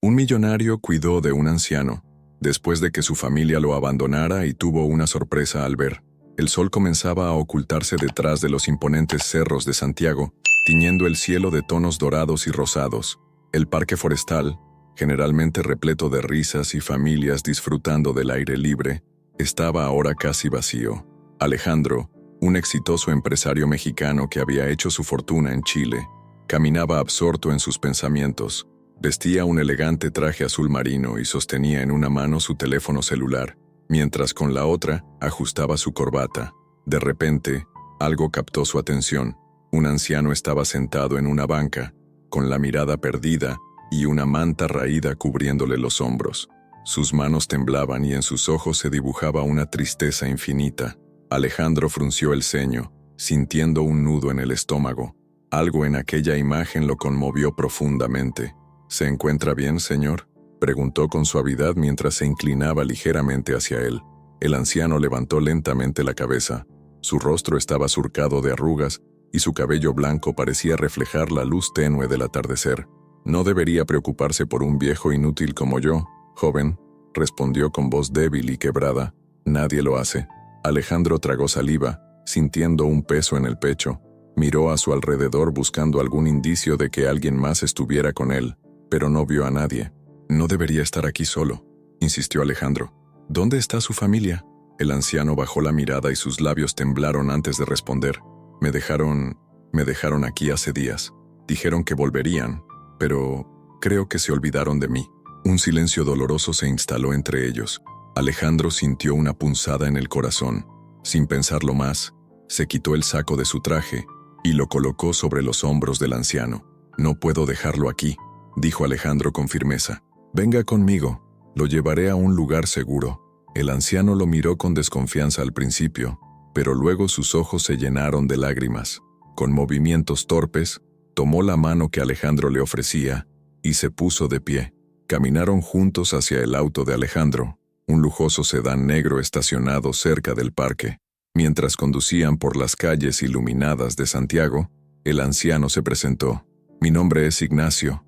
Un millonario cuidó de un anciano, después de que su familia lo abandonara y tuvo una sorpresa al ver. El sol comenzaba a ocultarse detrás de los imponentes cerros de Santiago, tiñendo el cielo de tonos dorados y rosados. El parque forestal, generalmente repleto de risas y familias disfrutando del aire libre, estaba ahora casi vacío. Alejandro, un exitoso empresario mexicano que había hecho su fortuna en Chile, caminaba absorto en sus pensamientos. Vestía un elegante traje azul marino y sostenía en una mano su teléfono celular, mientras con la otra ajustaba su corbata. De repente, algo captó su atención. Un anciano estaba sentado en una banca, con la mirada perdida y una manta raída cubriéndole los hombros. Sus manos temblaban y en sus ojos se dibujaba una tristeza infinita. Alejandro frunció el ceño, sintiendo un nudo en el estómago. Algo en aquella imagen lo conmovió profundamente. «¿Se encuentra bien, señor?», preguntó con suavidad mientras se inclinaba ligeramente hacia él. El anciano levantó lentamente la cabeza. Su rostro estaba surcado de arrugas y su cabello blanco parecía reflejar la luz tenue del atardecer. «No debería preocuparse por un viejo inútil como yo, joven», respondió con voz débil y quebrada. «Nadie lo hace». Alejandro tragó saliva, sintiendo un peso en el pecho. Miró a su alrededor buscando algún indicio de que alguien más estuviera con él, pero no vio a nadie. «No debería estar aquí solo», insistió Alejandro. «¿Dónde está su familia?». El anciano bajó la mirada y sus labios temblaron antes de responder. Me dejaron aquí hace días. Dijeron que volverían, pero creo que se olvidaron de mí». Un silencio doloroso se instaló entre ellos. Alejandro sintió una punzada en el corazón. Sin pensarlo más, se quitó el saco de su traje y lo colocó sobre los hombros del anciano. «No puedo dejarlo aquí», dijo Alejandro con firmeza. «Venga conmigo, lo llevaré a un lugar seguro». El anciano lo miró con desconfianza al principio, pero luego sus ojos se llenaron de lágrimas. Con movimientos torpes, tomó la mano que Alejandro le ofrecía y se puso de pie. Caminaron juntos hacia el auto de Alejandro, un lujoso sedán negro estacionado cerca del parque. Mientras conducían por las calles iluminadas de Santiago, el anciano se presentó. «Mi nombre es Ignacio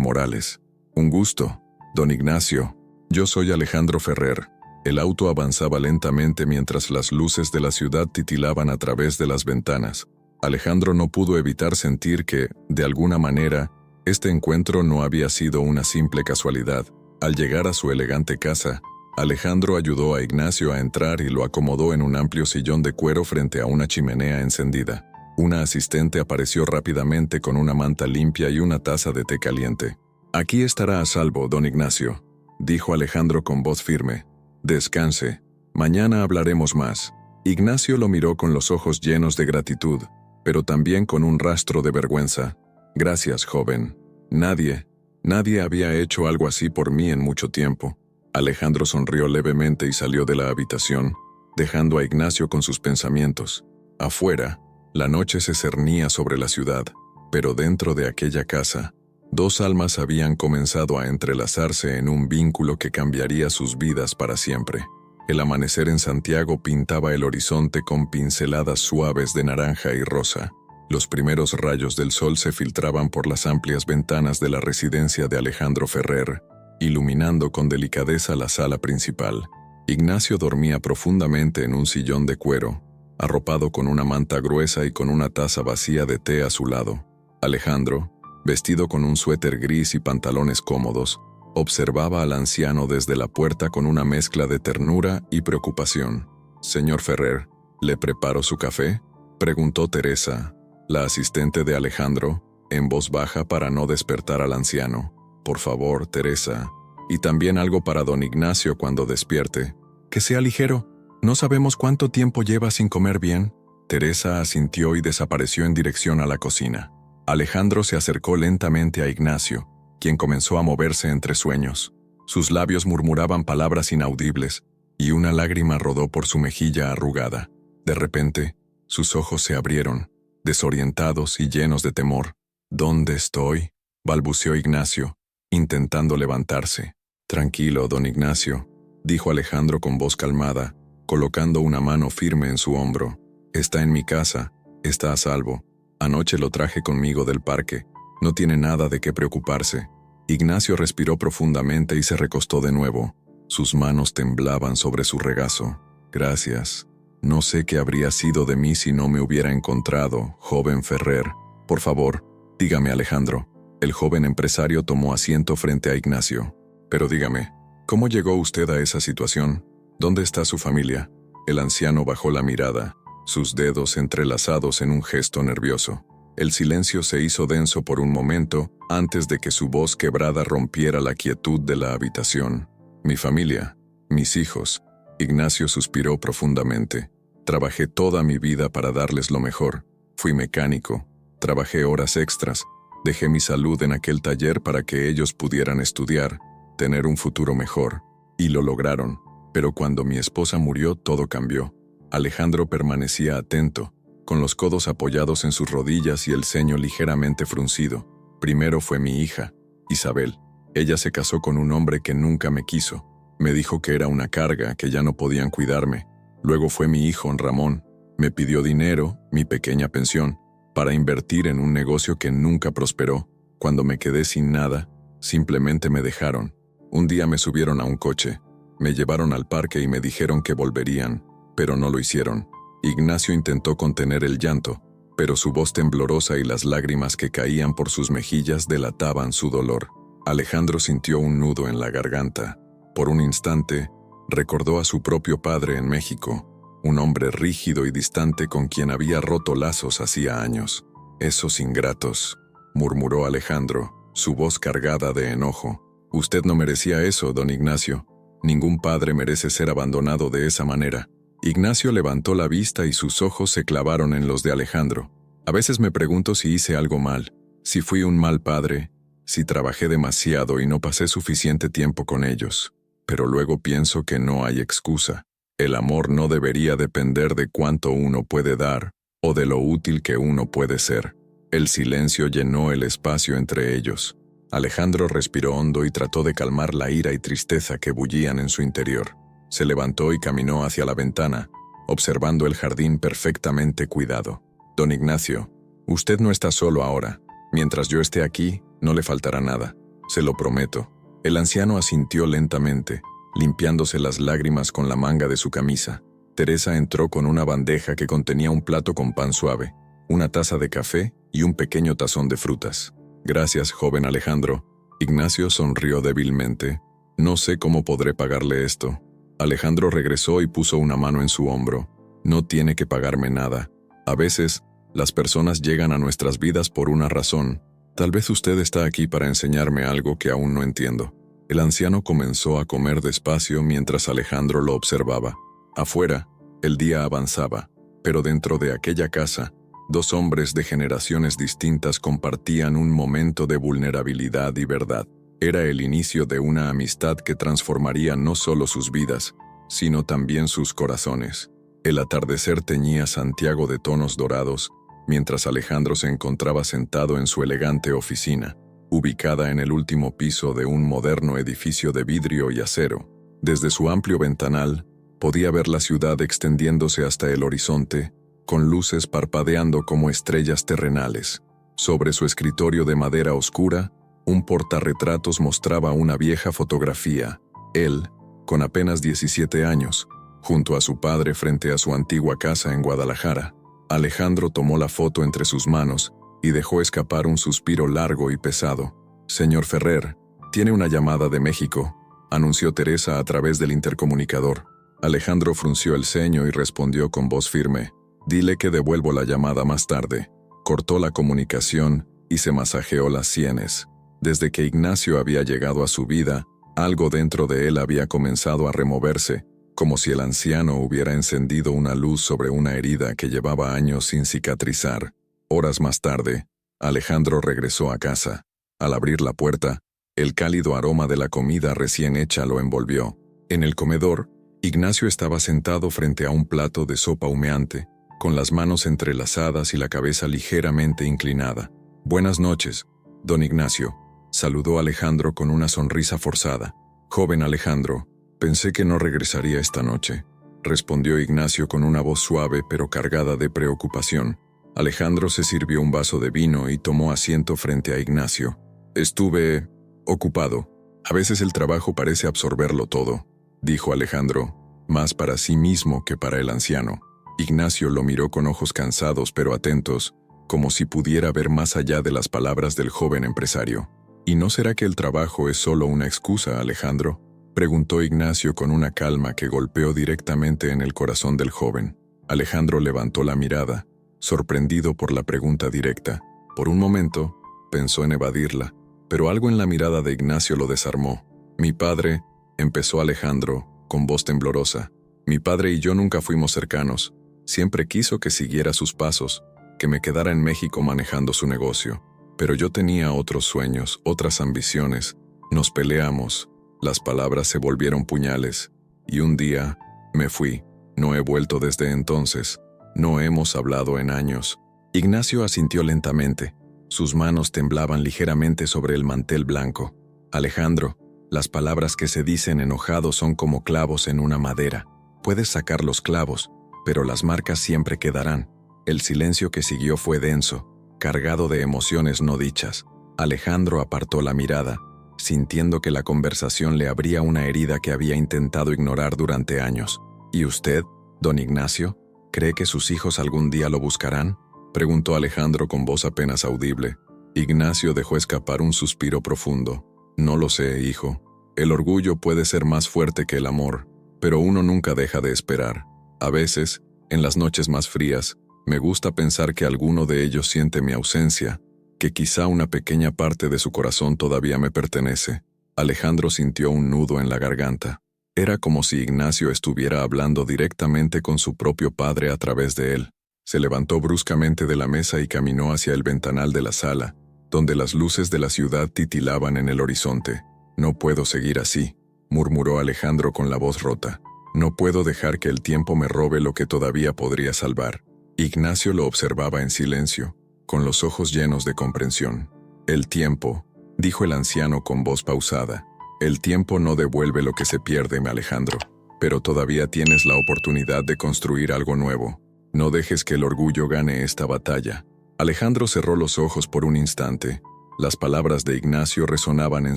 Morales». «Un gusto, don Ignacio. Yo soy Alejandro Ferrer». El auto avanzaba lentamente mientras las luces de la ciudad titilaban a través de las ventanas. Alejandro no pudo evitar sentir que, de alguna manera, este encuentro no había sido una simple casualidad. Al llegar a su elegante casa, Alejandro ayudó a Ignacio a entrar y lo acomodó en un amplio sillón de cuero frente a una chimenea encendida. Una asistente apareció rápidamente con una manta limpia y una taza de té caliente. «Aquí estará a salvo, don Ignacio», dijo Alejandro con voz firme. «Descanse. Mañana hablaremos más». Ignacio lo miró con los ojos llenos de gratitud, pero también con un rastro de vergüenza. «Gracias, joven. Nadie había hecho algo así por mí en mucho tiempo». Alejandro sonrió levemente y salió de la habitación, dejando a Ignacio con sus pensamientos. Afuera, la noche se cernía sobre la ciudad, pero dentro de aquella casa, dos almas habían comenzado a entrelazarse en un vínculo que cambiaría sus vidas para siempre. El amanecer en Santiago pintaba el horizonte con pinceladas suaves de naranja y rosa. Los primeros rayos del sol se filtraban por las amplias ventanas de la residencia de Alejandro Ferrer, iluminando con delicadeza la sala principal. Ignacio dormía profundamente en un sillón de cuero, arropado con una manta gruesa y con una taza vacía de té a su lado. Alejandro, vestido con un suéter gris y pantalones cómodos, observaba al anciano desde la puerta con una mezcla de ternura y preocupación. «Señor Ferrer, ¿le preparo su café?», preguntó Teresa, la asistente de Alejandro, en voz baja para no despertar al anciano. «Por favor, Teresa. Y también algo para don Ignacio cuando despierte. Que sea ligero. No sabemos cuánto tiempo lleva sin comer bien». Teresa asintió y desapareció en dirección a la cocina. Alejandro se acercó lentamente a Ignacio, quien comenzó a moverse entre sueños. Sus labios murmuraban palabras inaudibles, y una lágrima rodó por su mejilla arrugada. De repente, sus ojos se abrieron, desorientados y llenos de temor. «¿Dónde estoy?», balbuceó Ignacio, intentando levantarse. «Tranquilo, don Ignacio», dijo Alejandro con voz calmada, colocando una mano firme en su hombro. «Está en mi casa, está a salvo. Anoche lo traje conmigo del parque. No tiene nada de qué preocuparse». Ignacio respiró profundamente y se recostó de nuevo. Sus manos temblaban sobre su regazo. Gracias. No sé qué habría sido de mí si no me hubiera encontrado, joven Ferrer. Por favor, dígame, Alejandro. El joven empresario tomó asiento frente a Ignacio. Pero dígame, ¿cómo llegó usted a esa situación? ¿Dónde está su familia? El anciano bajó la mirada, sus dedos entrelazados en un gesto nervioso. El silencio se hizo denso por un momento antes de que su voz quebrada rompiera la quietud de la habitación. Mi familia, mis hijos. Ignacio suspiró profundamente. Trabajé toda mi vida para darles lo mejor. Fui mecánico, trabajé horas extras, dejé mi salud en aquel taller para que ellos pudieran estudiar, tener un futuro mejor. Y lo lograron. Pero cuando mi esposa murió, todo cambió. Alejandro permanecía atento, con los codos apoyados en sus rodillas y el ceño ligeramente fruncido. Primero fue mi hija, Isabel. Ella se casó con un hombre que nunca me quiso. Me dijo que era una carga, que ya no podían cuidarme. Luego fue mi hijo, Ramón. Me pidió dinero, mi pequeña pensión, para invertir en un negocio que nunca prosperó. Cuando me quedé sin nada, simplemente me dejaron. Un día me subieron a un coche, me llevaron al parque y me dijeron que volverían, pero no lo hicieron. Ignacio intentó contener el llanto, pero su voz temblorosa y las lágrimas que caían por sus mejillas delataban su dolor. Alejandro sintió un nudo en la garganta. Por un instante, recordó a su propio padre en México, un hombre rígido y distante con quien había roto lazos hacía años. «Esos ingratos», murmuró Alejandro, su voz cargada de enojo. «Usted no merecía eso, don Ignacio. Ningún padre merece ser abandonado de esa manera». Ignacio levantó la vista y sus ojos se clavaron en los de Alejandro. «A veces me pregunto si hice algo mal, si fui un mal padre, si trabajé demasiado y no pasé suficiente tiempo con ellos. Pero luego pienso que no hay excusa. El amor no debería depender de cuánto uno puede dar o de lo útil que uno puede ser». El silencio llenó el espacio entre ellos. Alejandro respiró hondo y trató de calmar la ira y tristeza que bullían en su interior. Se levantó y caminó hacia la ventana, observando el jardín perfectamente cuidado. «Don Ignacio, usted no está solo ahora. Mientras yo esté aquí, no le faltará nada. Se lo prometo». El anciano asintió lentamente, limpiándose las lágrimas con la manga de su camisa. Teresa entró con una bandeja que contenía un plato con pan suave, una taza de café y un pequeño tazón de frutas. «Gracias, joven Alejandro». Ignacio sonrió débilmente. «No sé cómo podré pagarle esto». Alejandro regresó y puso una mano en su hombro. «No tiene que pagarme nada. A veces, las personas llegan a nuestras vidas por una razón. Tal vez usted está aquí para enseñarme algo que aún no entiendo». El anciano comenzó a comer despacio mientras Alejandro lo observaba. Afuera, el día avanzaba, pero dentro de aquella casa, dos hombres de generaciones distintas compartían un momento de vulnerabilidad y verdad. Era el inicio de una amistad que transformaría no solo sus vidas, sino también sus corazones. El atardecer teñía Santiago de tonos dorados, mientras Alejandro se encontraba sentado en su elegante oficina, ubicada en el último piso de un moderno edificio de vidrio y acero. Desde su amplio ventanal, podía ver la ciudad extendiéndose hasta el horizonte, con luces parpadeando como estrellas terrenales. Sobre su escritorio de madera oscura, un portarretratos mostraba una vieja fotografía. Él, con apenas 17 años, junto a su padre frente a su antigua casa en Guadalajara. Alejandro tomó la foto entre sus manos y dejó escapar un suspiro largo y pesado. «Señor Ferrer, tiene una llamada de México», anunció Teresa a través del intercomunicador. Alejandro frunció el ceño y respondió con voz firme: «Dile que devuelvo la llamada más tarde». Cortó la comunicación y se masajeó las sienes. Desde que Ignacio había llegado a su vida, algo dentro de él había comenzado a removerse, como si el anciano hubiera encendido una luz sobre una herida que llevaba años sin cicatrizar. Horas más tarde, Alejandro regresó a casa. Al abrir la puerta, el cálido aroma de la comida recién hecha lo envolvió. En el comedor, Ignacio estaba sentado frente a un plato de sopa humeante, con las manos entrelazadas y la cabeza ligeramente inclinada. «Buenas noches, don Ignacio», saludó Alejandro con una sonrisa forzada. «Joven Alejandro, pensé que no regresaría esta noche», respondió Ignacio con una voz suave pero cargada de preocupación. Alejandro se sirvió un vaso de vino y tomó asiento frente a Ignacio. «Estuve Ocupado. A veces el trabajo parece absorberlo todo, dijo Alejandro, más para sí mismo que para el anciano. Ignacio lo miró con ojos cansados pero atentos, como si pudiera ver más allá de las palabras del joven empresario. ¿Y no será que el trabajo es solo una excusa, Alejandro?, preguntó Ignacio con una calma que golpeó directamente en el corazón del joven. Alejandro levantó la mirada, sorprendido por la pregunta directa. Por un momento, pensó en evadirla, pero algo en la mirada de Ignacio lo desarmó. Mi padre, empezó Alejandro, con voz temblorosa. Mi padre y yo nunca fuimos cercanos. Siempre quiso que siguiera sus pasos, que me quedara en México manejando su negocio. Pero yo tenía otros sueños, otras ambiciones. Nos peleamos. Las palabras se volvieron puñales. Y un día, me fui. No he vuelto desde entonces. No hemos hablado en años. Ignacio asintió lentamente. Sus manos temblaban ligeramente sobre el mantel blanco. Alejandro, las palabras que se dicen enojados son como clavos en una madera. Puedes sacar los clavos, pero las marcas siempre quedarán. El silencio que siguió fue denso, cargado de emociones no dichas. Alejandro apartó la mirada, sintiendo que la conversación le abría una herida que había intentado ignorar durante años. ¿Y usted, don Ignacio, cree que sus hijos algún día lo buscarán?, preguntó Alejandro con voz apenas audible. Ignacio dejó escapar un suspiro profundo. No lo sé, hijo. El orgullo puede ser más fuerte que el amor, pero uno nunca deja de esperar. A veces, en las noches más frías, me gusta pensar que alguno de ellos siente mi ausencia, que quizá una pequeña parte de su corazón todavía me pertenece. Alejandro sintió un nudo en la garganta. Era como si Ignacio estuviera hablando directamente con su propio padre a través de él. Se levantó bruscamente de la mesa y caminó hacia el ventanal de la sala, donde las luces de la ciudad titilaban en el horizonte. No puedo seguir así, murmuró Alejandro con la voz rota. No puedo dejar que el tiempo me robe lo que todavía podría salvar. Ignacio lo observaba en silencio, con los ojos llenos de comprensión. El tiempo, dijo el anciano con voz pausada. El tiempo no devuelve lo que se pierde, Alejandro, pero todavía tienes la oportunidad de construir algo nuevo. No dejes que el orgullo gane esta batalla. Alejandro cerró los ojos por un instante. Las palabras de Ignacio resonaban en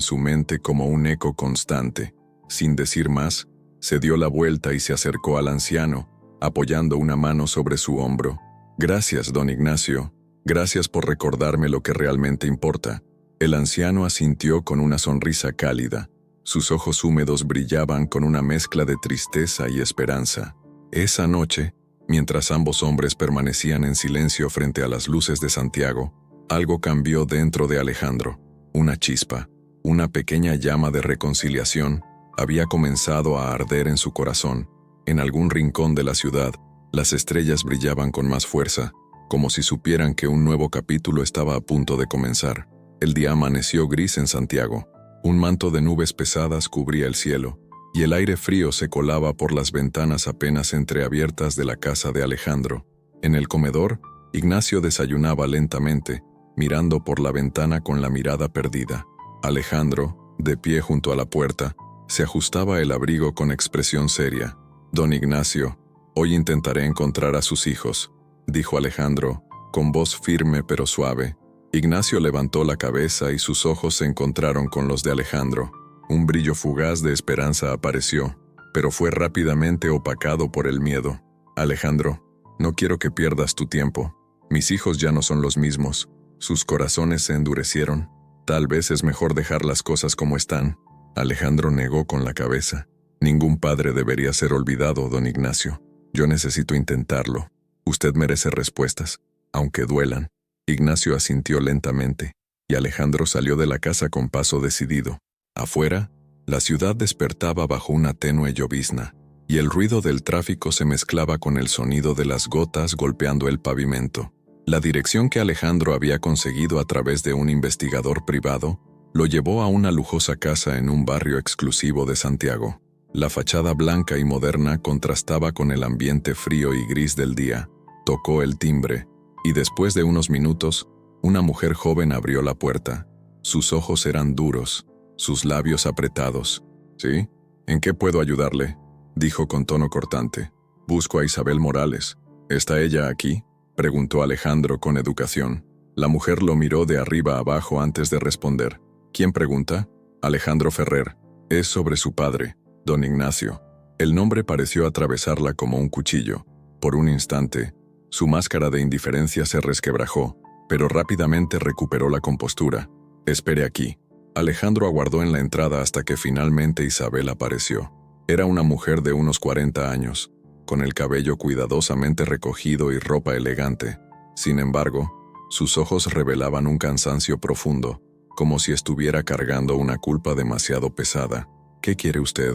su mente como un eco constante. Sin decir más, se dio la vuelta y se acercó al anciano, apoyando una mano sobre su hombro. Gracias, don Ignacio. Gracias por recordarme lo que realmente importa. El anciano asintió con una sonrisa cálida. Sus ojos húmedos brillaban con una mezcla de tristeza y esperanza. Esa noche, mientras ambos hombres permanecían en silencio frente a las luces de Santiago, algo cambió dentro de Alejandro. Una chispa, una pequeña llama de reconciliación, había comenzado a arder en su corazón. En algún rincón de la ciudad, las estrellas brillaban con más fuerza, como si supieran que un nuevo capítulo estaba a punto de comenzar. El día amaneció gris en Santiago. Un manto de nubes pesadas cubría el cielo, y el aire frío se colaba por las ventanas apenas entreabiertas de la casa de Alejandro. En el comedor, Ignacio desayunaba lentamente, mirando por la ventana con la mirada perdida. Alejandro, de pie junto a la puerta, se ajustaba el abrigo con expresión seria. Don Ignacio, hoy intentaré encontrar a sus hijos, dijo Alejandro, con voz firme pero suave. Ignacio levantó la cabeza y sus ojos se encontraron con los de Alejandro. Un brillo fugaz de esperanza apareció, pero fue rápidamente opacado por el miedo. Alejandro, no quiero que pierdas tu tiempo. Mis hijos ya no son los mismos. Sus corazones se endurecieron. Tal vez es mejor dejar las cosas como están. Alejandro negó con la cabeza. Ningún padre debería ser olvidado, don Ignacio. Yo necesito intentarlo. Usted merece respuestas, aunque duelan. Ignacio asintió lentamente, y Alejandro salió de la casa con paso decidido. Afuera, la ciudad despertaba bajo una tenue llovizna, y el ruido del tráfico se mezclaba con el sonido de las gotas golpeando el pavimento. La dirección que Alejandro había conseguido a través de un investigador privado lo llevó a una lujosa casa en un barrio exclusivo de Santiago. La fachada blanca y moderna contrastaba con el ambiente frío y gris del día. Tocó el timbre, y después de unos minutos, una mujer joven abrió la puerta. Sus ojos eran duros, sus labios apretados. ¿Sí? ¿En qué puedo ayudarle?, dijo con tono cortante. Busco a Isabel Morales. ¿Está ella aquí?, preguntó Alejandro con educación. La mujer lo miró de arriba abajo antes de responder. ¿Quién pregunta?, Alejandro Ferrer. Es sobre su padre, don Ignacio. El nombre pareció atravesarla como un cuchillo. Por un instante, su máscara de indiferencia se resquebrajó, pero rápidamente recuperó la compostura. Espere aquí. Alejandro aguardó en la entrada hasta que finalmente Isabel apareció. Era una mujer de unos 40 años, con el cabello cuidadosamente recogido y ropa elegante. Sin embargo, sus ojos revelaban un cansancio profundo, como si estuviera cargando una culpa demasiado pesada. «¿Qué quiere usted?»,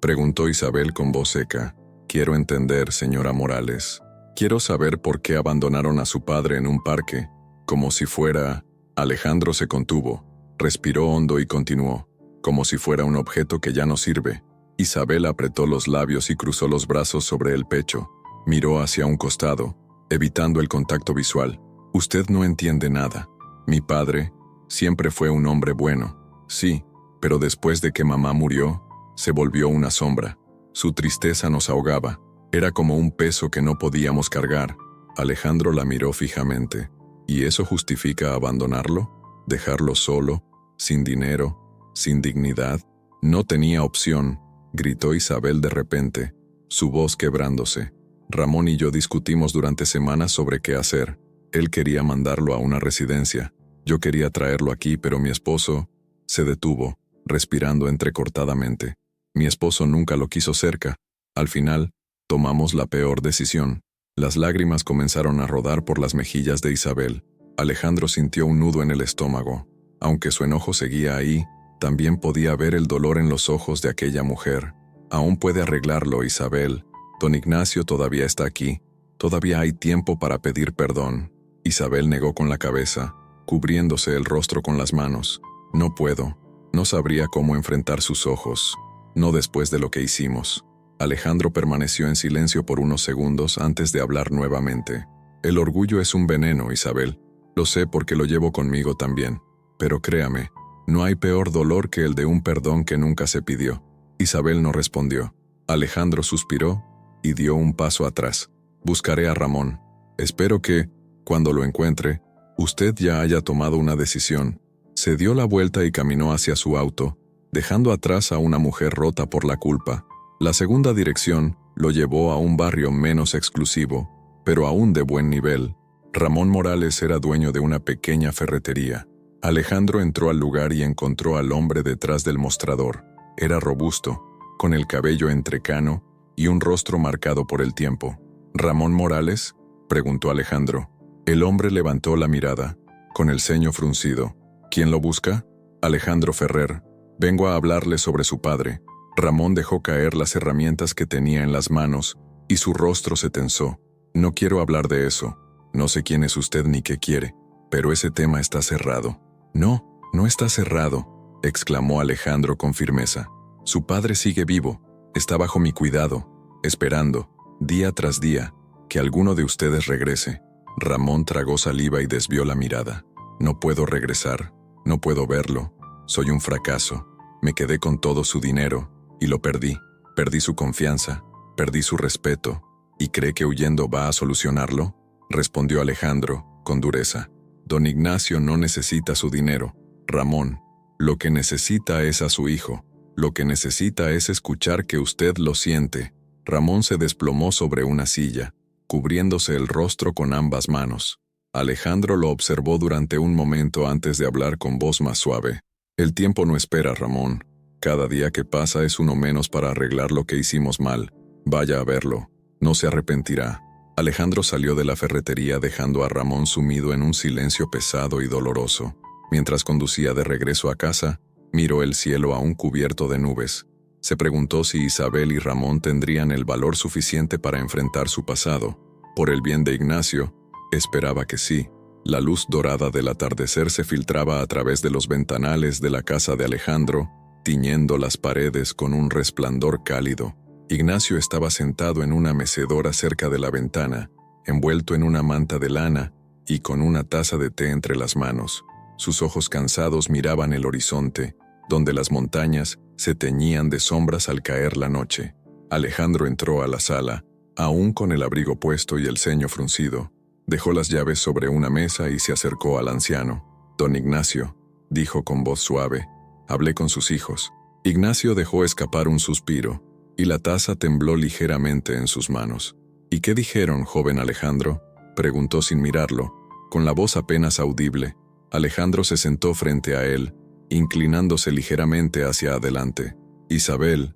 preguntó Isabel con voz seca. «Quiero entender, señora Morales. Quiero saber por qué abandonaron a su padre en un parque, como si fuera...». Alejandro se contuvo, respiró hondo y continuó, «como si fuera un objeto que ya no sirve». Isabel apretó los labios y cruzó los brazos sobre el pecho. Miró hacia un costado, evitando el contacto visual. «Usted no entiende nada. Mi padre siempre fue un hombre bueno. Sí, pero después de que mamá murió, se volvió una sombra. Su tristeza nos ahogaba. Era como un peso que no podíamos cargar». Alejandro la miró fijamente. «¿Y eso justifica abandonarlo? ¿Dejarlo solo? ¿Sin dinero? ¿Sin dignidad?» «No tenía opción», gritó Isabel de repente, su voz quebrándose. «Ramón y yo discutimos durante semanas sobre qué hacer. Él quería mandarlo a una residencia. Yo quería traerlo aquí, pero mi esposo...». Se detuvo, respirando entrecortadamente. «Mi esposo nunca lo quiso cerca. Al final, tomamos la peor decisión». Las lágrimas comenzaron a rodar por las mejillas de Isabel. Alejandro sintió un nudo en el estómago. Aunque su enojo seguía ahí, también podía ver el dolor en los ojos de aquella mujer. «Aún puede arreglarlo, Isabel. Don Ignacio todavía está aquí. Todavía hay tiempo para pedir perdón». Isabel negó con la cabeza, cubriéndose el rostro con las manos. «No puedo. No sabría cómo enfrentar sus ojos. No después de lo que hicimos». Alejandro permaneció en silencio por unos segundos antes de hablar nuevamente. «El orgullo es un veneno, Isabel. Lo sé porque lo llevo conmigo también. Pero créame, no hay peor dolor que el de un perdón que nunca se pidió». Isabel no respondió. Alejandro suspiró y dio un paso atrás. «Buscaré a Ramón. Espero que, cuando lo encuentre, usted ya haya tomado una decisión». Se dio la vuelta y caminó hacia su auto, dejando atrás a una mujer rota por la culpa. La segunda dirección lo llevó a un barrio menos exclusivo, pero aún de buen nivel. Ramón Morales era dueño de una pequeña ferretería. Alejandro entró al lugar y encontró al hombre detrás del mostrador. Era robusto, con el cabello entrecano y un rostro marcado por el tiempo. «¿Ramón Morales?», preguntó Alejandro. El hombre levantó la mirada, con el ceño fruncido. «¿Quién lo busca?». «Alejandro Ferrer. Vengo a hablarle sobre su padre». Ramón dejó caer las herramientas que tenía en las manos y su rostro se tensó. «No quiero hablar de eso. No sé quién es usted ni qué quiere, pero ese tema está cerrado». «No, no está cerrado», exclamó Alejandro con firmeza. «Su padre sigue vivo. Está bajo mi cuidado, esperando, día tras día, que alguno de ustedes regrese». Ramón tragó saliva y desvió la mirada. «No puedo regresar. No puedo verlo. Soy un fracaso. Me quedé con todo su dinero y lo perdí. Perdí su confianza, perdí su respeto. ¿Y cree que huyendo va a solucionarlo?», respondió Alejandro, con dureza. «Don Ignacio no necesita su dinero, Ramón. Lo que necesita es a su hijo. Lo que necesita es escuchar que usted lo siente». Ramón se desplomó sobre una silla, cubriéndose el rostro con ambas manos. Alejandro lo observó durante un momento antes de hablar con voz más suave. «El tiempo no espera, Ramón. Cada día que pasa es uno menos para arreglar lo que hicimos mal. Vaya a verlo. No se arrepentirá». Alejandro salió de la ferretería dejando a Ramón sumido en un silencio pesado y doloroso. Mientras conducía de regreso a casa, miró el cielo aún cubierto de nubes. Se preguntó si Isabel y Ramón tendrían el valor suficiente para enfrentar su pasado. Por el bien de Ignacio, esperaba que sí. La luz dorada del atardecer se filtraba a través de los ventanales de la casa de Alejandro, tiñendo las paredes con un resplandor cálido. Ignacio estaba sentado en una mecedora cerca de la ventana, envuelto en una manta de lana y con una taza de té entre las manos. Sus ojos cansados miraban el horizonte, donde las montañas se teñían de sombras al caer la noche. Alejandro entró a la sala, aún con el abrigo puesto y el ceño fruncido. Dejó las llaves sobre una mesa y se acercó al anciano. «Don Ignacio», dijo con voz suave, Hablé con sus hijos. Ignacio dejó escapar un suspiro, y la taza tembló ligeramente en sus manos. ¿Y qué dijeron, joven Alejandro?, preguntó sin mirarlo, con la voz apenas audible. Alejandro se sentó frente a él, inclinándose ligeramente hacia adelante. Isabel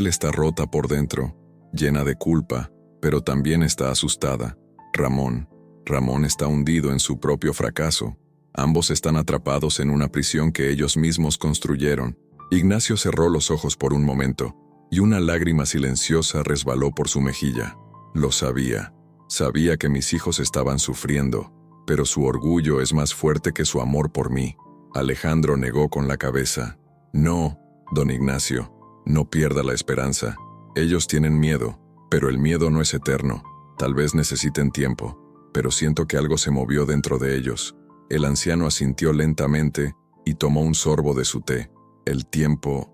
está rota por dentro, llena de culpa, pero también está asustada. Ramón está hundido en su propio fracaso. Ambos están atrapados en una prisión que ellos mismos construyeron. Ignacio cerró los ojos por un momento, y una lágrima silenciosa resbaló por su mejilla. Lo sabía. Sabía que mis hijos estaban sufriendo, pero su orgullo es más fuerte que su amor por mí. Alejandro negó con la cabeza. No, don Ignacio, no pierda la esperanza. Ellos tienen miedo, pero el miedo no es eterno. Tal vez necesiten tiempo, pero siento que algo se movió dentro de ellos. El anciano asintió lentamente y tomó un sorbo de su té. El tiempo,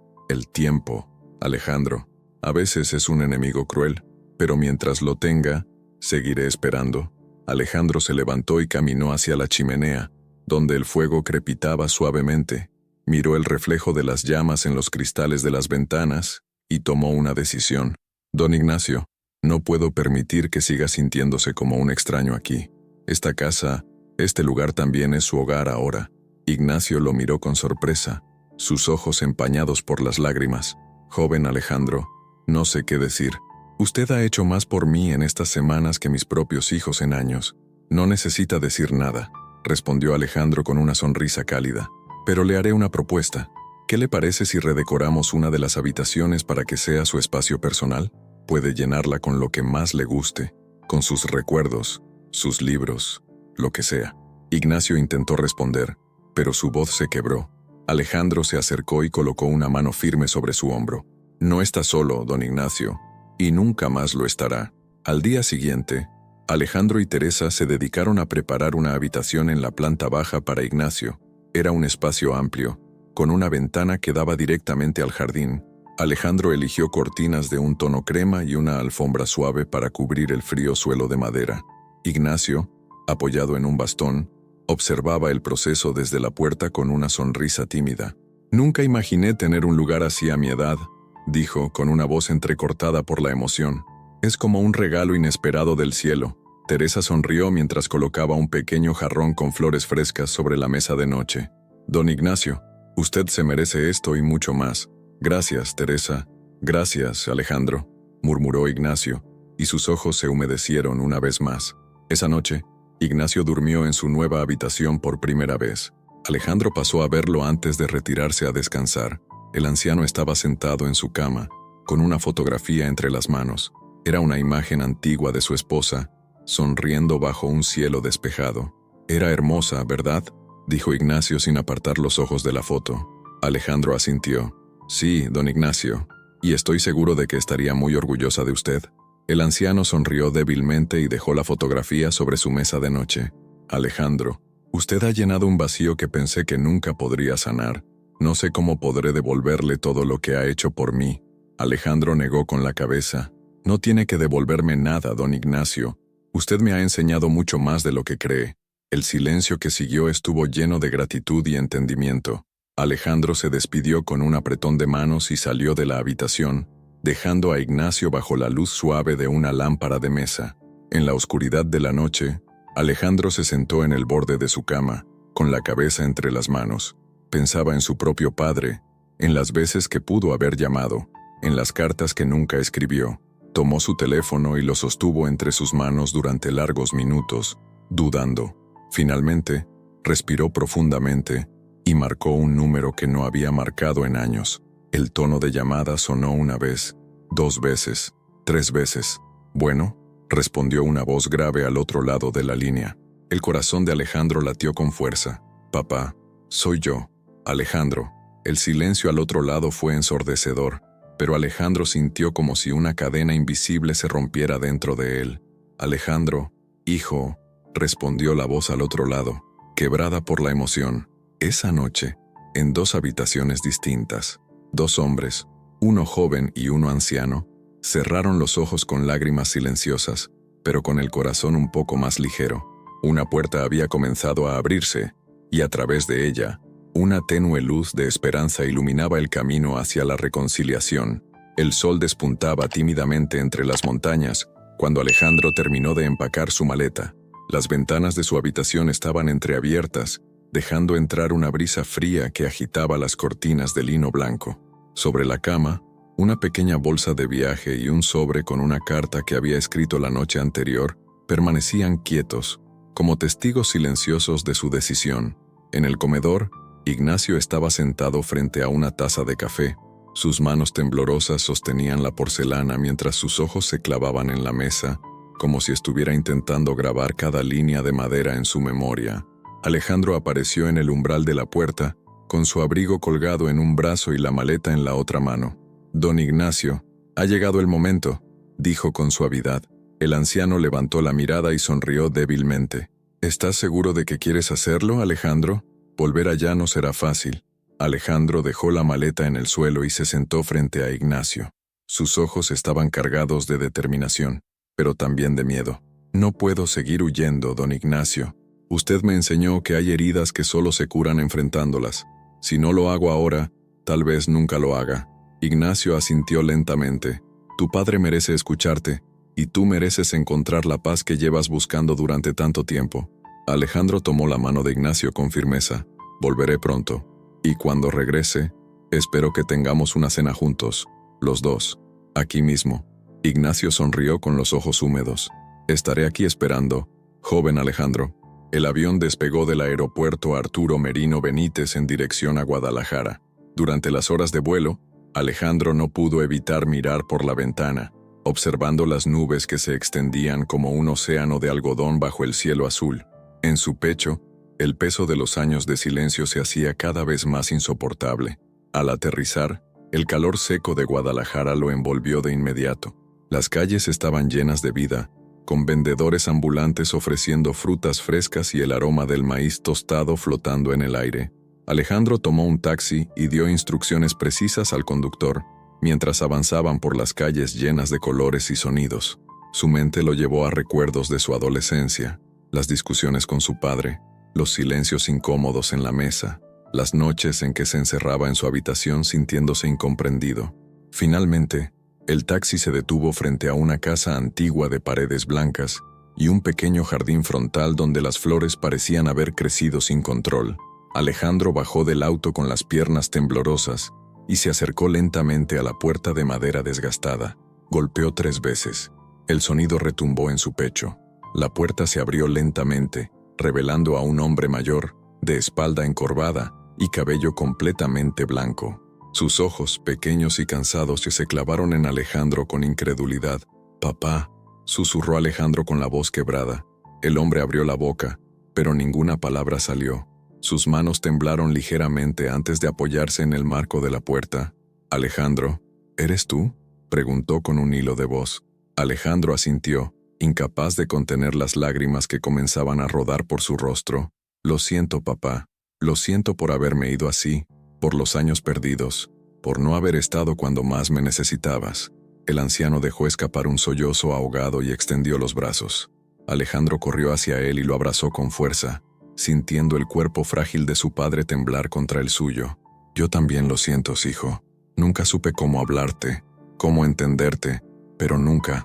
Alejandro, a veces es un enemigo cruel, pero mientras lo tenga, seguiré esperando. Alejandro se levantó y caminó hacia la chimenea, donde el fuego crepitaba suavemente. Miró el reflejo de las llamas en los cristales de las ventanas y tomó una decisión. Don Ignacio, no puedo permitir que siga sintiéndose como un extraño aquí. Esta casa, este lugar también es su hogar ahora. Ignacio lo miró con sorpresa, sus ojos empañados por las lágrimas. Joven Alejandro, no sé qué decir. Usted ha hecho más por mí en estas semanas que mis propios hijos en años. No necesita decir nada, respondió Alejandro con una sonrisa cálida. Pero le haré una propuesta. ¿Qué le parece si redecoramos una de las habitaciones para que sea su espacio personal? Puede llenarla con lo que más le guste, con sus recuerdos, sus libros, lo que sea. Ignacio intentó responder, pero su voz se quebró. Alejandro se acercó y colocó una mano firme sobre su hombro. No está solo, don Ignacio, y nunca más lo estará. Al día siguiente, Alejandro y Teresa se dedicaron a preparar una habitación en la planta baja para Ignacio. Era un espacio amplio, con una ventana que daba directamente al jardín. Alejandro eligió cortinas de un tono crema y una alfombra suave para cubrir el frío suelo de madera. Ignacio, apoyado en un bastón, observaba el proceso desde la puerta con una sonrisa tímida. Nunca imaginé tener un lugar así a mi edad, dijo con una voz entrecortada por la emoción. Es como un regalo inesperado del cielo. Teresa sonrió mientras colocaba un pequeño jarrón con flores frescas sobre la mesa de noche. Don Ignacio, usted se merece esto y mucho más. Gracias, Teresa. Gracias, Alejandro, murmuró Ignacio, y sus ojos se humedecieron una vez más. Esa noche, Ignacio durmió en su nueva habitación por primera vez. Alejandro pasó a verlo antes de retirarse a descansar. El anciano estaba sentado en su cama, con una fotografía entre las manos. Era una imagen antigua de su esposa, sonriendo bajo un cielo despejado. Era hermosa, ¿verdad?, dijo Ignacio sin apartar los ojos de la foto. Alejandro asintió. Sí, don Ignacio, y estoy seguro de que estaría muy orgullosa de usted. El anciano sonrió débilmente y dejó la fotografía sobre su mesa de noche. Alejandro, usted ha llenado un vacío que pensé que nunca podría sanar. No sé cómo podré devolverle todo lo que ha hecho por mí. Alejandro negó con la cabeza. No tiene que devolverme nada, don Ignacio. Usted me ha enseñado mucho más de lo que cree. El silencio que siguió estuvo lleno de gratitud y entendimiento. Alejandro se despidió con un apretón de manos y salió de la habitación, dejando a Ignacio bajo la luz suave de una lámpara de mesa. En la oscuridad de la noche, Alejandro se sentó en el borde de su cama, con la cabeza entre las manos. Pensaba en su propio padre, en las veces que pudo haber llamado, en las cartas que nunca escribió. Tomó su teléfono y lo sostuvo entre sus manos durante largos minutos, dudando. Finalmente, respiró profundamente y marcó un número que no había marcado en años. El tono de llamada sonó una vez, 2 veces, 3 veces. Bueno, respondió una voz grave al otro lado de la línea. El corazón de Alejandro latió con fuerza. Papá, soy yo, Alejandro. El silencio al otro lado fue ensordecedor, pero Alejandro sintió como si una cadena invisible se rompiera dentro de él. Alejandro, hijo, respondió la voz al otro lado, quebrada por la emoción. Esa noche, en 2 habitaciones distintas, 2 hombres, uno joven y uno anciano, cerraron los ojos con lágrimas silenciosas, pero con el corazón un poco más ligero. Una puerta había comenzado a abrirse, y a través de ella, Una tenue luz de esperanza iluminaba el camino hacia la reconciliación. El sol despuntaba tímidamente entre las montañas cuando Alejandro terminó de empacar su maleta. Las ventanas de su habitación estaban entreabiertas, dejando entrar una brisa fría que agitaba las cortinas de lino blanco. Sobre la cama, una pequeña bolsa de viaje y un sobre con una carta que había escrito la noche anterior permanecían quietos, como testigos silenciosos de su decisión. En el comedor, Ignacio estaba sentado frente a una taza de café. Sus manos temblorosas sostenían la porcelana mientras sus ojos se clavaban en la mesa, como si estuviera intentando grabar cada línea de madera en su memoria. Alejandro apareció en el umbral de la puerta, con su abrigo colgado en un brazo y la maleta en la otra mano. «Don Ignacio, ha llegado el momento», dijo con suavidad. El anciano levantó la mirada y sonrió débilmente. «¿Estás seguro de que quieres hacerlo, Alejandro? Volver allá no será fácil». Alejandro dejó la maleta en el suelo y se sentó frente a Ignacio. Sus ojos estaban cargados de determinación, pero también de miedo. «No puedo seguir huyendo, don Ignacio. Usted me enseñó que hay heridas que solo se curan enfrentándolas. Si no lo hago ahora, tal vez nunca lo haga». Ignacio asintió lentamente. «Tu padre merece escucharte, y tú mereces encontrar la paz que llevas buscando durante tanto tiempo». Alejandro tomó la mano de Ignacio con firmeza. «Volveré pronto. Y cuando regrese, espero que tengamos una cena juntos, los dos, aquí mismo». Ignacio sonrió con los ojos húmedos. «Estaré aquí esperando, joven Alejandro». El avión despegó del aeropuerto Arturo Merino Benítez en dirección a Guadalajara. Durante las horas de vuelo, Alejandro no pudo evitar mirar por la ventana, observando las nubes que se extendían como un océano de algodón bajo el cielo azul. En su pecho, el peso de los años de silencio se hacía cada vez más insoportable. Al aterrizar, el calor seco de Guadalajara lo envolvió de inmediato. Las calles estaban llenas de vida, con vendedores ambulantes ofreciendo frutas frescas y el aroma del maíz tostado flotando en el aire. Alejandro tomó un taxi y dio instrucciones precisas al conductor, mientras avanzaban por las calles llenas de colores y sonidos. Su mente lo llevó a recuerdos de su adolescencia, las discusiones con su padre, los silencios incómodos en la mesa, las noches en que se encerraba en su habitación sintiéndose incomprendido. Finalmente, el taxi se detuvo frente a una casa antigua de paredes blancas y un pequeño jardín frontal donde las flores parecían haber crecido sin control. Alejandro bajó del auto con las piernas temblorosas y se acercó lentamente a la puerta de madera desgastada. Golpeó 3 veces. El sonido retumbó en su pecho. La puerta se abrió lentamente, revelando a un hombre mayor, de espalda encorvada y cabello completamente blanco. Sus ojos, pequeños y cansados, se clavaron en Alejandro con incredulidad. «Papá», susurró Alejandro con la voz quebrada. El hombre abrió la boca, pero ninguna palabra salió. Sus manos temblaron ligeramente antes de apoyarse en el marco de la puerta. «Alejandro, ¿eres tú?», preguntó con un hilo de voz. Alejandro asintió, incapaz de contener las lágrimas que comenzaban a rodar por su rostro. «Lo siento, papá. Lo siento por haberme ido así, por los años perdidos, por no haber estado cuando más me necesitabas». El anciano dejó escapar un sollozo ahogado y extendió los brazos. Alejandro corrió hacia él y lo abrazó con fuerza, sintiendo el cuerpo frágil de su padre temblar contra el suyo. «Yo también lo siento, hijo. Nunca supe cómo hablarte, cómo entenderte, pero nunca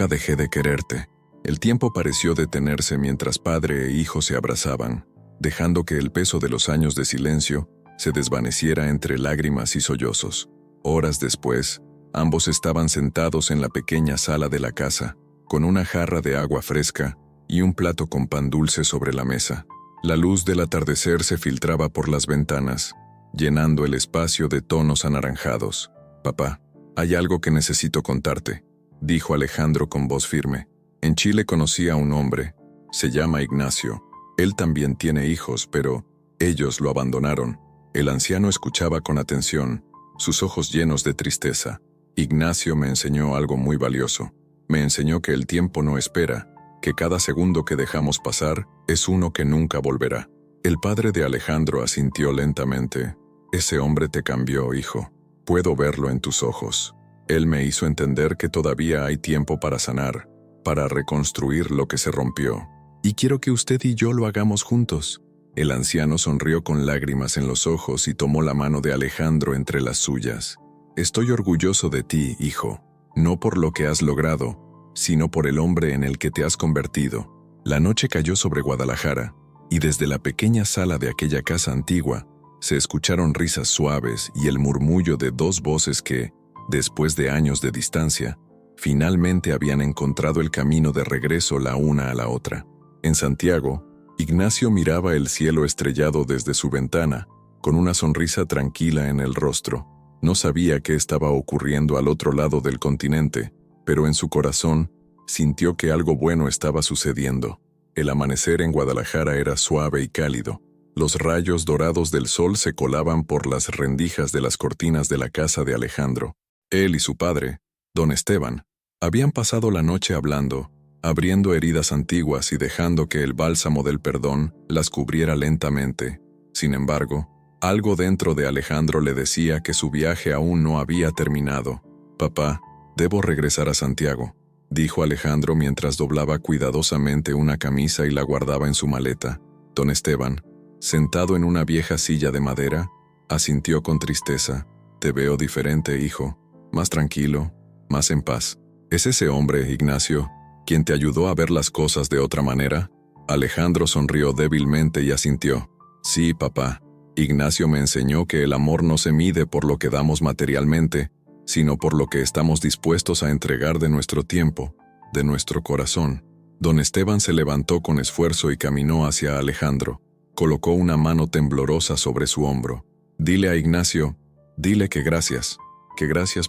dejé de quererte». El tiempo pareció detenerse mientras padre e hijo se abrazaban, dejando que el peso de los años de silencio se desvaneciera entre lágrimas y sollozos. Horas después, ambos estaban sentados en la pequeña sala de la casa, con una jarra de agua fresca y un plato con pan dulce sobre la mesa. La luz del atardecer se filtraba por las ventanas, llenando el espacio de tonos anaranjados. «Papá, hay algo que necesito contarte», dijo Alejandro con voz firme. «En Chile conocí a un hombre. Se llama Ignacio. Él también tiene hijos, pero ellos lo abandonaron». El anciano escuchaba con atención, sus ojos llenos de tristeza. «Ignacio me enseñó algo muy valioso. Me enseñó que el tiempo no espera, que cada segundo que dejamos pasar es uno que nunca volverá». El padre de Alejandro asintió lentamente. «Ese hombre te cambió, hijo. Puedo verlo en tus ojos. Él me hizo entender que todavía hay tiempo para sanar, para reconstruir lo que se rompió. Y quiero que usted y yo lo hagamos juntos». El anciano sonrió con lágrimas en los ojos y tomó la mano de Alejandro entre las suyas. Estoy orgulloso de ti, hijo, no por lo que has logrado, sino por el hombre en el que te has convertido. La noche cayó sobre Guadalajara, y desde la pequeña sala de aquella casa antigua, se escucharon risas suaves y el murmullo de dos voces que, después de años de distancia, finalmente habían encontrado el camino de regreso la una a la otra. En Santiago, Ignacio miraba el cielo estrellado desde su ventana, con una sonrisa tranquila en el rostro. No sabía qué estaba ocurriendo al otro lado del continente, pero en su corazón sintió que algo bueno estaba sucediendo. El amanecer en Guadalajara era suave y cálido. Los rayos dorados del sol se colaban por las rendijas de las cortinas de la casa de Alejandro. Él y su padre, don Esteban, habían pasado la noche hablando, abriendo heridas antiguas y dejando que el bálsamo del perdón las cubriera lentamente. Sin embargo, algo dentro de Alejandro le decía que su viaje aún no había terminado. «Papá, debo regresar a Santiago», dijo Alejandro mientras doblaba cuidadosamente una camisa y la guardaba en su maleta. Don Esteban, sentado en una vieja silla de madera, asintió con tristeza. «Te veo diferente, hijo, más tranquilo, más en paz. ¿Es ese hombre, Ignacio, quien te ayudó a ver las cosas de otra manera?» Alejandro sonrió débilmente y asintió. «Sí, papá. Ignacio me enseñó que el amor no se mide por lo que damos materialmente, sino por lo que estamos dispuestos a entregar de nuestro tiempo, de nuestro corazón». Don Esteban se levantó con esfuerzo y caminó hacia Alejandro. Colocó una mano temblorosa sobre su hombro. «Dile a Ignacio, dile que gracias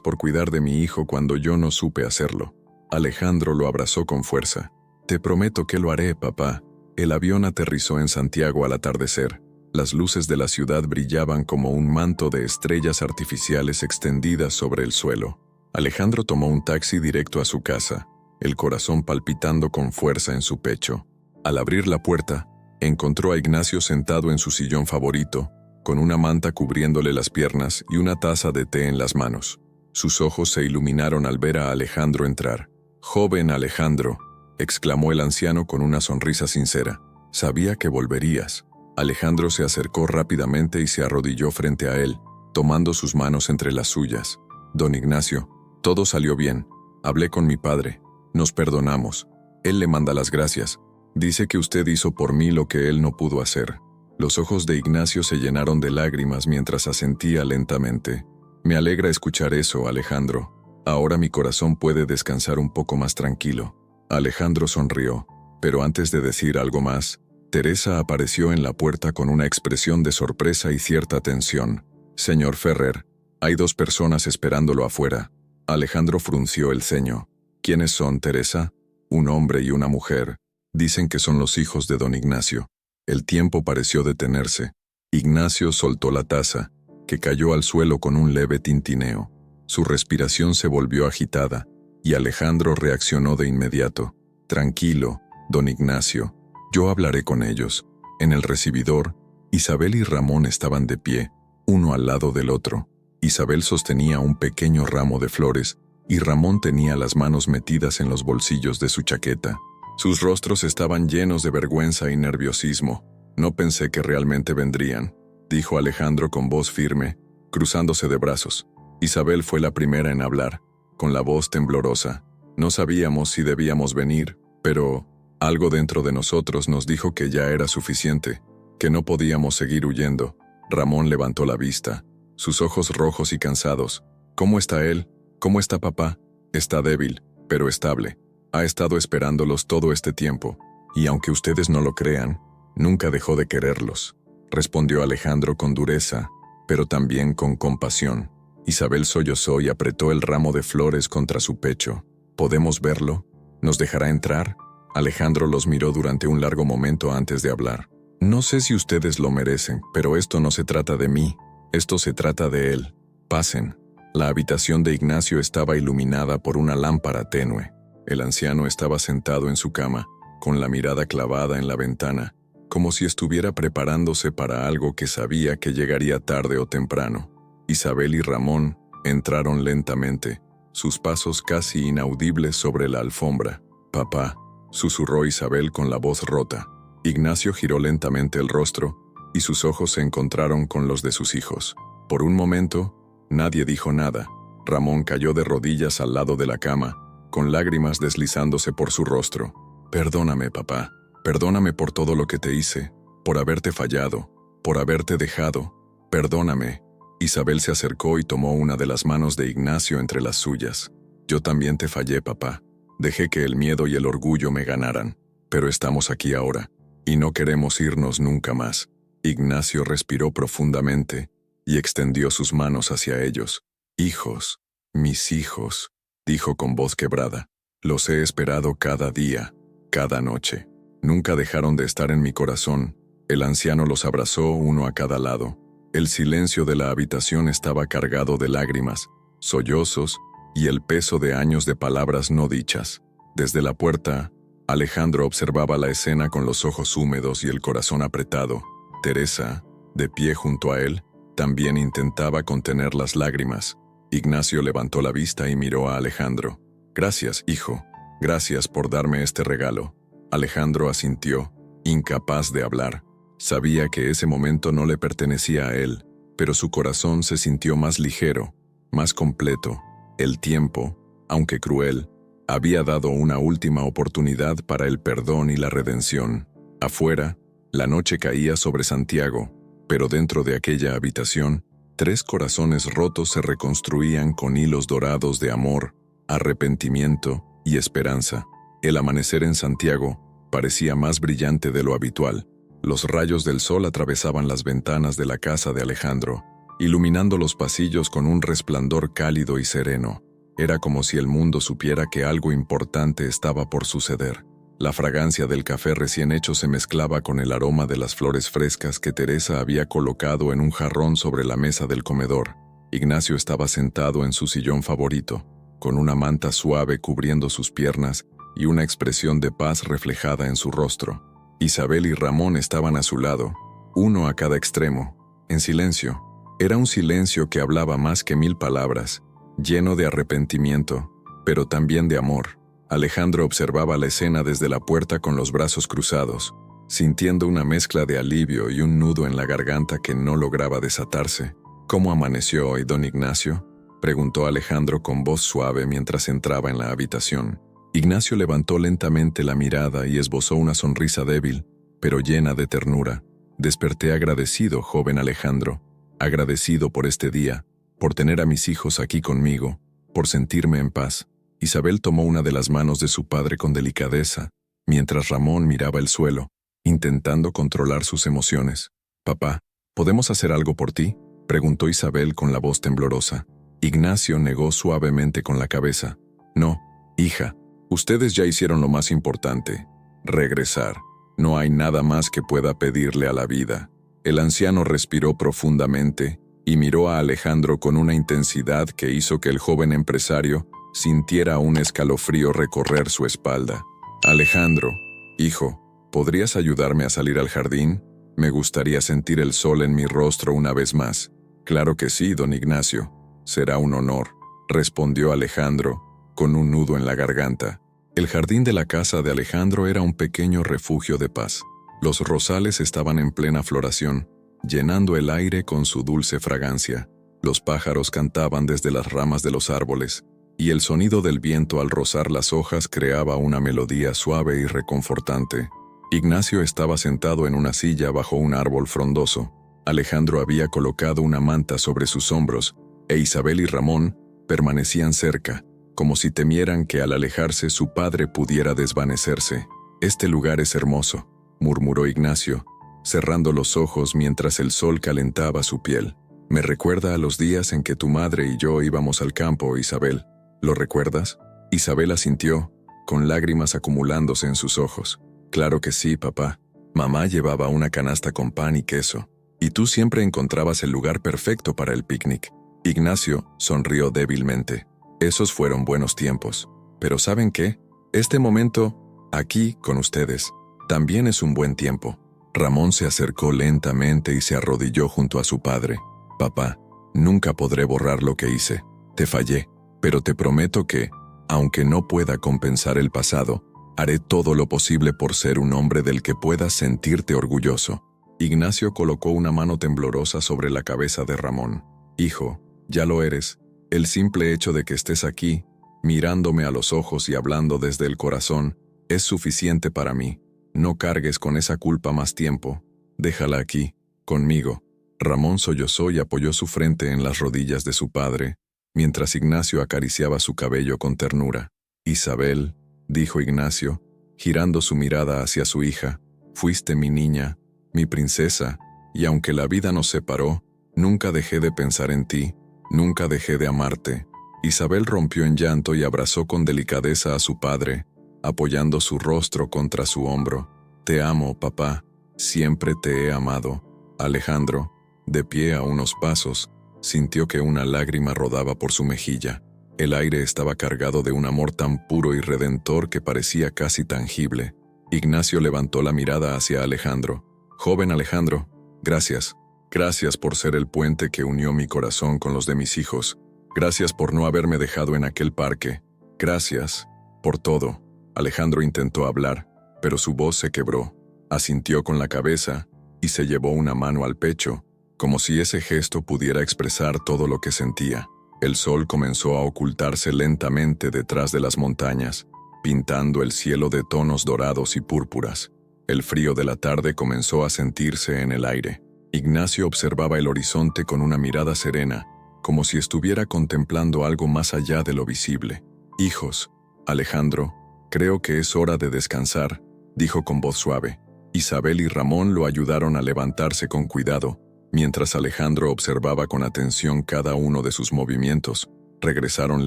por cuidar de mi hijo cuando yo no supe hacerlo». Alejandro lo abrazó con fuerza. «Te prometo que lo haré, papá». El avión aterrizó en Santiago al atardecer. Las luces de la ciudad brillaban como un manto de estrellas artificiales extendidas sobre el suelo. Alejandro tomó un taxi directo a su casa, el corazón palpitando con fuerza en su pecho. Al abrir la puerta, encontró a Ignacio sentado en su sillón favorito, con una manta cubriéndole las piernas y una taza de té en las manos. Sus ojos se iluminaron al ver a Alejandro entrar. «Joven Alejandro», exclamó el anciano con una sonrisa sincera. «Sabía que volverías». Alejandro se acercó rápidamente y se arrodilló frente a él, tomando sus manos entre las suyas. «Don Ignacio, todo salió bien. Hablé con mi padre. Nos perdonamos. Él le manda las gracias. Dice que usted hizo por mí lo que él no pudo hacer». Los ojos de Ignacio se llenaron de lágrimas mientras asentía lentamente. «Me alegra escuchar eso, Alejandro. Ahora mi corazón puede descansar un poco más tranquilo». Alejandro sonrió, pero antes de decir algo más, Teresa apareció en la puerta con una expresión de sorpresa y cierta tensión. «Señor Ferrer, hay dos personas esperándolo afuera». Alejandro frunció el ceño. «¿Quiénes son, Teresa?» «Un hombre y una mujer. Dicen que son los hijos de don Ignacio». El tiempo pareció detenerse. Ignacio soltó la taza, que cayó al suelo con un leve tintineo. Su respiración se volvió agitada, y Alejandro reaccionó de inmediato. «Tranquilo, don Ignacio. Yo hablaré con ellos». En el recibidor, Isabel y Ramón estaban de pie, uno al lado del otro. Isabel sostenía un pequeño ramo de flores, y Ramón tenía las manos metidas en los bolsillos de su chaqueta. Sus rostros estaban llenos de vergüenza y nerviosismo. «No pensé que realmente vendrían», dijo Alejandro con voz firme, cruzándose de brazos. Isabel fue la primera en hablar, con la voz temblorosa. «No sabíamos si debíamos venir, pero algo dentro de nosotros nos dijo que ya era suficiente, que no podíamos seguir huyendo». Ramón levantó la vista, sus ojos rojos y cansados. «¿Cómo está él? ¿Cómo está papá?» «Está débil, pero estable. Ha estado esperándolos todo este tiempo, y aunque ustedes no lo crean, nunca dejó de quererlos», respondió Alejandro con dureza, pero también con compasión. Isabel sollozó y apretó el ramo de flores contra su pecho. «¿Podemos verlo? ¿Nos dejará entrar?» Alejandro los miró durante un largo momento antes de hablar. «No sé si ustedes lo merecen, pero esto no se trata de mí, esto se trata de él. Pasen». La habitación de Ignacio estaba iluminada por una lámpara tenue. El anciano estaba sentado en su cama, con la mirada clavada en la ventana, como si estuviera preparándose para algo que sabía que llegaría tarde o temprano. Isabel y Ramón entraron lentamente, sus pasos casi inaudibles sobre la alfombra. «Papá», susurró Isabel con la voz rota. Ignacio giró lentamente el rostro, y sus ojos se encontraron con los de sus hijos. Por un momento, nadie dijo nada. Ramón cayó de rodillas al lado de la cama, con lágrimas deslizándose por su rostro. «Perdóname, papá. Perdóname por todo lo que te hice, por haberte fallado, por haberte dejado. Perdóname». Isabel se acercó y tomó una de las manos de Ignacio entre las suyas. «Yo también te fallé, papá. Dejé que el miedo y el orgullo me ganaran. Pero estamos aquí ahora, y no queremos irnos nunca más». Ignacio respiró profundamente y extendió sus manos hacia ellos. «Hijos, mis hijos», dijo con voz quebrada. «Los he esperado cada día, cada noche. Nunca dejaron de estar en mi corazón». El anciano los abrazó uno a cada lado. El silencio de la habitación estaba cargado de lágrimas, sollozos y el peso de años de palabras no dichas. Desde la puerta, Alejandro observaba la escena con los ojos húmedos y el corazón apretado. Teresa, de pie junto a él, también intentaba contener las lágrimas. Ignacio levantó la vista y miró a Alejandro. «Gracias, hijo. Gracias por darme este regalo». Alejandro asintió, incapaz de hablar. Sabía que ese momento no le pertenecía a él, pero su corazón se sintió más ligero, más completo. El tiempo, aunque cruel, había dado una última oportunidad para el perdón y la redención. Afuera, la noche caía sobre Santiago, pero dentro de aquella habitación, 3 corazones rotos se reconstruían con hilos dorados de amor, arrepentimiento y esperanza. El amanecer en Santiago parecía más brillante de lo habitual. Los rayos del sol atravesaban las ventanas de la casa de Alejandro, iluminando los pasillos con un resplandor cálido y sereno. Era como si el mundo supiera que algo importante estaba por suceder. La fragancia del café recién hecho se mezclaba con el aroma de las flores frescas que Teresa había colocado en un jarrón sobre la mesa del comedor. Ignacio estaba sentado en su sillón favorito, con una manta suave cubriendo sus piernas y una expresión de paz reflejada en su rostro. Isabel y Ramón estaban a su lado, uno a cada extremo, en silencio. Era un silencio que hablaba más que 1000 palabras, lleno de arrepentimiento, pero también de amor. Alejandro observaba la escena desde la puerta con los brazos cruzados, sintiendo una mezcla de alivio y un nudo en la garganta que no lograba desatarse. «¿Cómo amaneció hoy, don Ignacio?», preguntó Alejandro con voz suave mientras entraba en la habitación. Ignacio levantó lentamente la mirada y esbozó una sonrisa débil, pero llena de ternura. «Desperté agradecido, joven Alejandro, agradecido por este día, por tener a mis hijos aquí conmigo, por sentirme en paz». Isabel tomó una de las manos de su padre con delicadeza, mientras Ramón miraba el suelo, intentando controlar sus emociones. «Papá, ¿podemos hacer algo por ti?», preguntó Isabel con la voz temblorosa. Ignacio negó suavemente con la cabeza. «No, hija, ustedes ya hicieron lo más importante, regresar. No hay nada más que pueda pedirle a la vida». El anciano respiró profundamente y miró a Alejandro con una intensidad que hizo que el joven empresario sintiera un escalofrío recorrer su espalda. «Alejandro, hijo, ¿podrías ayudarme a salir al jardín? Me gustaría sentir el sol en mi rostro una vez más». «Claro que sí, don Ignacio. Será un honor», respondió Alejandro, con un nudo en la garganta. El jardín de la casa de Alejandro era un pequeño refugio de paz. Los rosales estaban en plena floración, llenando el aire con su dulce fragancia. Los pájaros cantaban desde las ramas de los árboles, y el sonido del viento al rozar las hojas creaba una melodía suave y reconfortante. Ignacio estaba sentado en una silla bajo un árbol frondoso. Alejandro había colocado una manta sobre sus hombros, e Isabel y Ramón permanecían cerca, como si temieran que al alejarse su padre pudiera desvanecerse. «Este lugar es hermoso», murmuró Ignacio, cerrando los ojos mientras el sol calentaba su piel. «Me recuerda a los días en que tu madre y yo íbamos al campo, Isabel. ¿Lo recuerdas?». Isabel asintió, con lágrimas acumulándose en sus ojos. «Claro que sí, papá. Mamá llevaba una canasta con pan y queso, y tú siempre encontrabas el lugar perfecto para el picnic». Ignacio sonrió débilmente. «Esos fueron buenos tiempos. Pero ¿saben qué? Este momento, aquí, con ustedes, también es un buen tiempo». Ramón se acercó lentamente y se arrodilló junto a su padre. «Papá, nunca podré borrar lo que hice. Te fallé, pero te prometo que, aunque no pueda compensar el pasado, Haré todo lo posible por ser un hombre del que puedas sentirte orgulloso. Ignacio colocó una mano temblorosa sobre la cabeza de Ramón. Hijo, ya lo eres. El simple hecho de que estés aquí, mirándome a los ojos y hablando desde el corazón, es suficiente para mí. No cargues con esa culpa más tiempo. Déjala aquí, conmigo. Ramón sollozó y apoyó su frente en las rodillas de su padre, mientras Ignacio acariciaba su cabello con ternura. Isabel, dijo Ignacio, girando su mirada hacia su hija, fuiste mi niña, mi princesa, y aunque la vida nos separó, nunca dejé de pensar en ti, nunca dejé de amarte. Isabel rompió en llanto y abrazó con delicadeza a su padre, apoyando su rostro contra su hombro. Te amo, papá, siempre te he amado. Alejandro, de pie a unos pasos, sintió que una lágrima rodaba por su mejilla. El aire estaba cargado de un amor tan puro y redentor que parecía casi tangible. Ignacio levantó la mirada hacia Alejandro. Joven Alejandro, gracias. Gracias por ser el puente que unió mi corazón con los de mis hijos. Gracias por no haberme dejado en aquel parque. Gracias por todo. Alejandro intentó hablar, pero su voz se quebró. Asintió con la cabeza y se llevó una mano al pecho, como si ese gesto pudiera expresar todo lo que sentía. El sol comenzó a ocultarse lentamente detrás de las montañas, pintando el cielo de tonos dorados y púrpuras. El frío de la tarde comenzó a sentirse en el aire. Ignacio observaba el horizonte con una mirada serena, como si estuviera contemplando algo más allá de lo visible. Hijos, Alejandro, creo que es hora de descansar, dijo con voz suave. Isabel y Ramón lo ayudaron a levantarse con cuidado, mientras Alejandro observaba con atención cada uno de sus movimientos. Regresaron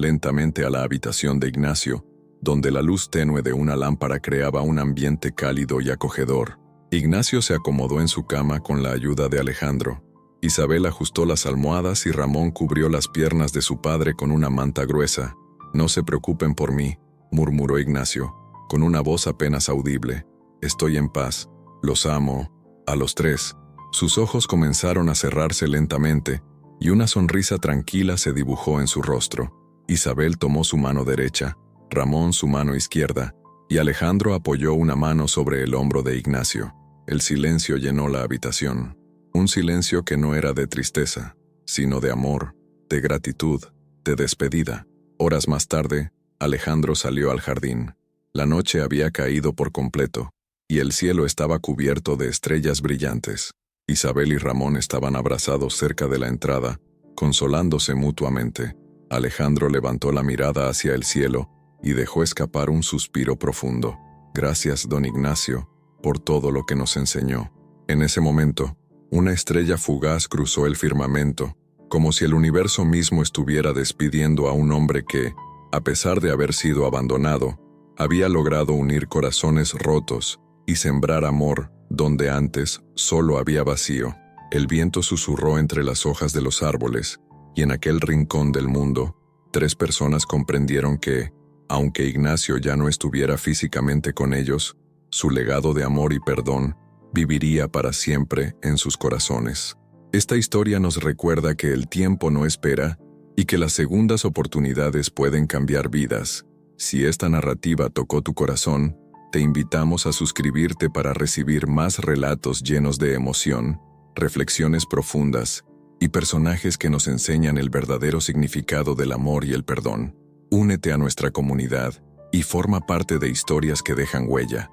lentamente a la habitación de Ignacio, donde la luz tenue de una lámpara creaba un ambiente cálido y acogedor. Ignacio se acomodó en su cama con la ayuda de Alejandro. Isabel ajustó las almohadas y Ramón cubrió las piernas de su padre con una manta gruesa. No se preocupen por mí, murmuró Ignacio, con una voz apenas audible. Estoy en paz. Los amo. A los tres. Sus ojos comenzaron a cerrarse lentamente, y una sonrisa tranquila se dibujó en su rostro. Isabel tomó su mano derecha, Ramón su mano izquierda, y Alejandro apoyó una mano sobre el hombro de Ignacio. El silencio llenó la habitación. Un silencio que no era de tristeza, sino de amor, de gratitud, de despedida. Horas más tarde, Alejandro salió al jardín. La noche había caído por completo, y el cielo estaba cubierto de estrellas brillantes. Isabel y Ramón estaban abrazados cerca de la entrada, consolándose mutuamente. Alejandro levantó la mirada hacia el cielo y dejó escapar un suspiro profundo. Gracias, don Ignacio, por todo lo que nos enseñó. En ese momento, una estrella fugaz cruzó el firmamento, como si el universo mismo estuviera despidiendo a un hombre que, a pesar de haber sido abandonado, había logrado unir corazones rotos y sembrar amor donde antes solo había vacío. El viento susurró entre las hojas de los árboles, y en aquel rincón del mundo, tres personas comprendieron que, aunque Ignacio ya no estuviera físicamente con ellos, su legado de amor y perdón viviría para siempre en sus corazones. Esta historia nos recuerda que el tiempo no espera y que las segundas oportunidades pueden cambiar vidas. Si esta narrativa tocó tu corazón, te invitamos a suscribirte para recibir más relatos llenos de emoción, reflexiones profundas y personajes que nos enseñan el verdadero significado del amor y el perdón. Únete a nuestra comunidad y forma parte de historias que dejan huella.